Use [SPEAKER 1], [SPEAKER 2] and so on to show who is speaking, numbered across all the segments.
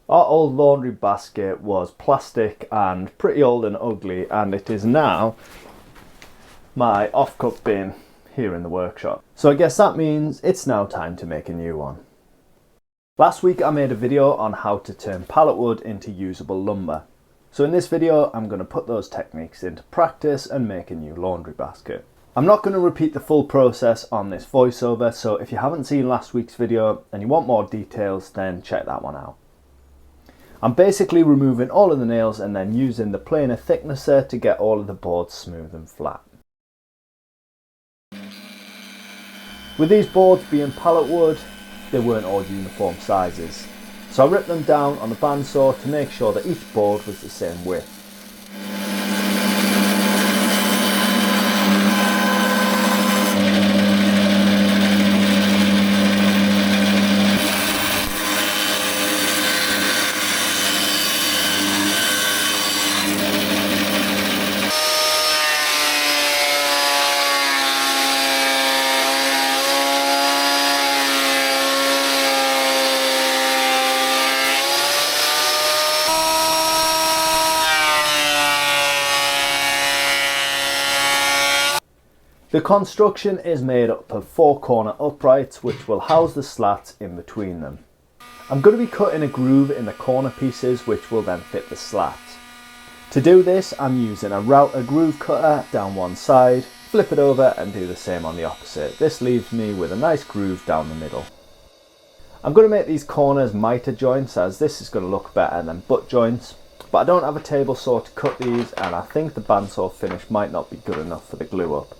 [SPEAKER 1] Our old laundry basket was plastic and pretty old and ugly, and it is now my off-cut bin here in the workshop. So I guess that means it's now time to make a new one. Last week I made a video on how to turn pallet wood into usable lumber. So in this video I'm going to put those techniques into practice and make a new laundry basket. I'm not going to repeat the full process on this voiceover, so if you haven't seen last week's video and you want more details, then check that one out. I'm basically removing all of the nails and then using the planer thicknesser to get all of the boards smooth and flat. With these boards being pallet wood, they weren't all uniform sizes. So I ripped them down on the bandsaw to make sure that each board was the same width. The construction is made up of 4 corner uprights which will house the slats in between them. I'm going to be cutting a groove in the corner pieces which will then fit the slats. To do this I'm using a router groove cutter down one side, flip it over and do the same on the opposite. This leaves me with a nice groove down the middle. I'm going to make these corners mitre joints, as this is going to look better than butt joints, but I don't have a table saw to cut these and I think the bandsaw finish might not be good enough for the glue up.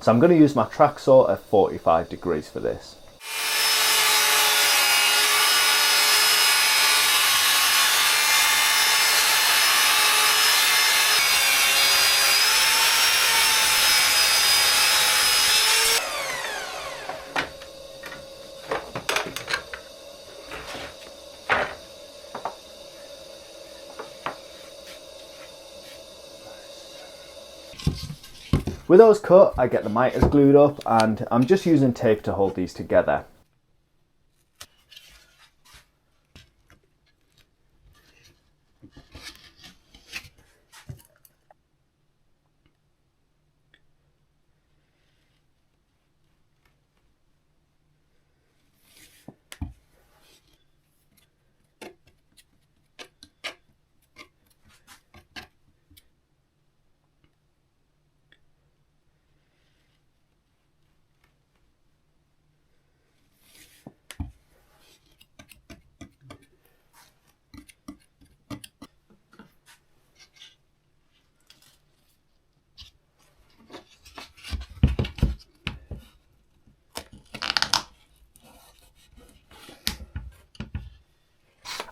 [SPEAKER 1] So I'm going to use my track saw at 45 degrees for this. With those cut, I get the mitres glued up and I'm just using tape to hold these together.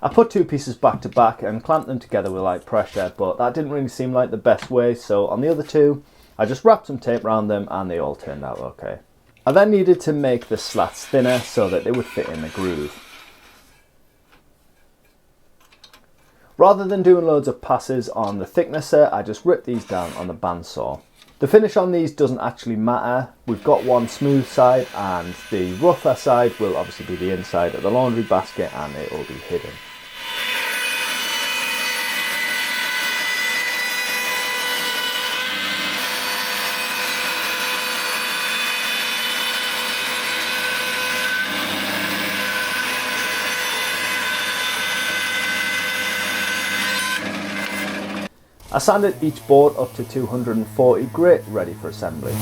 [SPEAKER 1] I put 2 pieces back to back and clamped them together with light pressure, but that didn't really seem like the best way, so on the other 2 I just wrapped some tape around them and they all turned out okay. I then needed to make the slats thinner so that they would fit in the groove. Rather than doing loads of passes on the thicknesser, I just ripped these down on the bandsaw. The finish on these doesn't actually matter. We've got one smooth side and the rougher side will obviously be the inside of the laundry basket and it will be hidden. I sanded each board up to 240 grit, ready for assembly.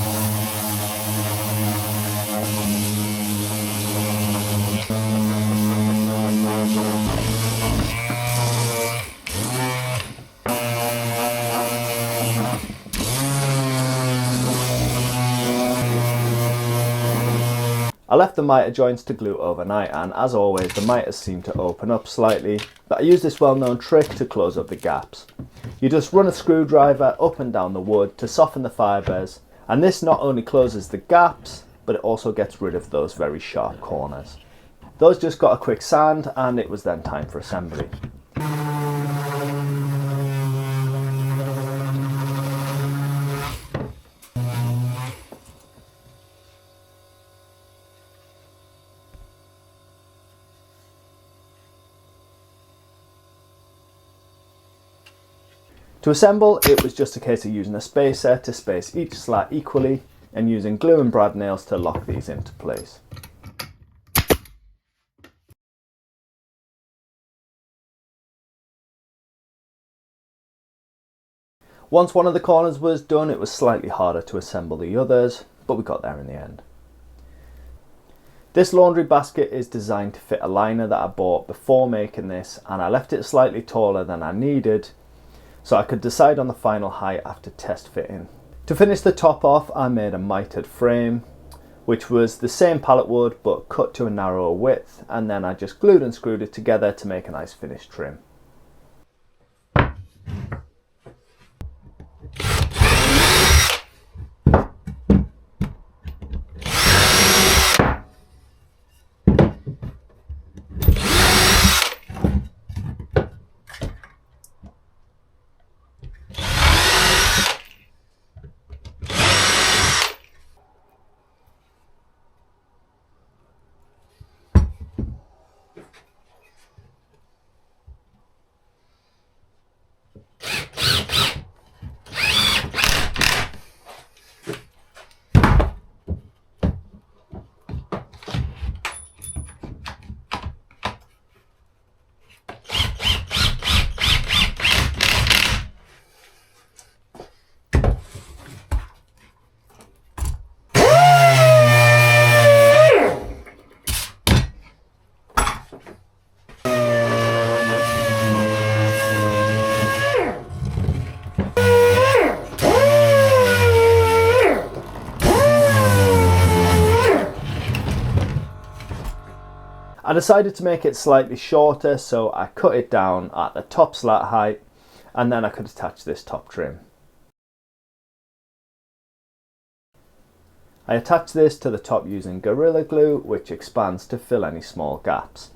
[SPEAKER 1] I left the mitre joints to glue overnight and as always the mitres seem to open up slightly, but I use this well-known trick to close up the gaps. You just run a screwdriver up and down the wood to soften the fibres, and this not only closes the gaps but it also gets rid of those very sharp corners. Those just got a quick sand and it was then time for assembly. To assemble, it was just a case of using a spacer to space each slat equally and using glue and brad nails to lock these into place. Once one of the corners was done, it was slightly harder to assemble the others, but we got there in the end. This laundry basket is designed to fit a liner that I bought before making this, and I left it slightly taller than I needed so I could decide on the final height after test fitting. To finish the top off, I made a mitred frame, which was the same pallet wood but cut to a narrower width, and then I just glued and screwed it together to make a nice finished trim. I decided to make it slightly shorter, so I cut it down at the top slat height, and then I could attach this top trim. I attached this to the top using Gorilla Glue, which expands to fill any small gaps.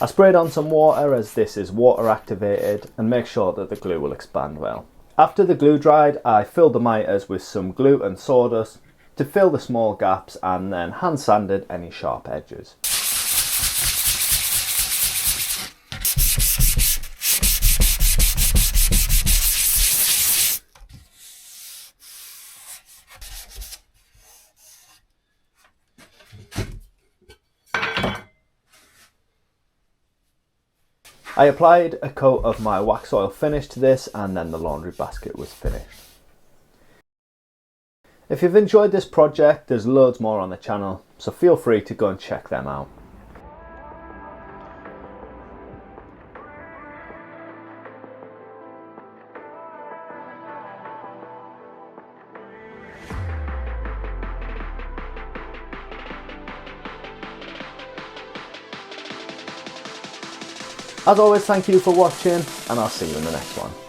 [SPEAKER 1] I sprayed on some water as this is water activated, and make sure that the glue will expand well. After the glue dried, I filled the mitres with some glue and sawdust to fill the small gaps, and then hand sanded any sharp edges. I applied a coat of my wax oil finish to this, and then the laundry basket was finished. If you've enjoyed this project, there's loads more on the channel, so feel free to go and check them out. As always, thank you for watching, and I'll see you in the next one.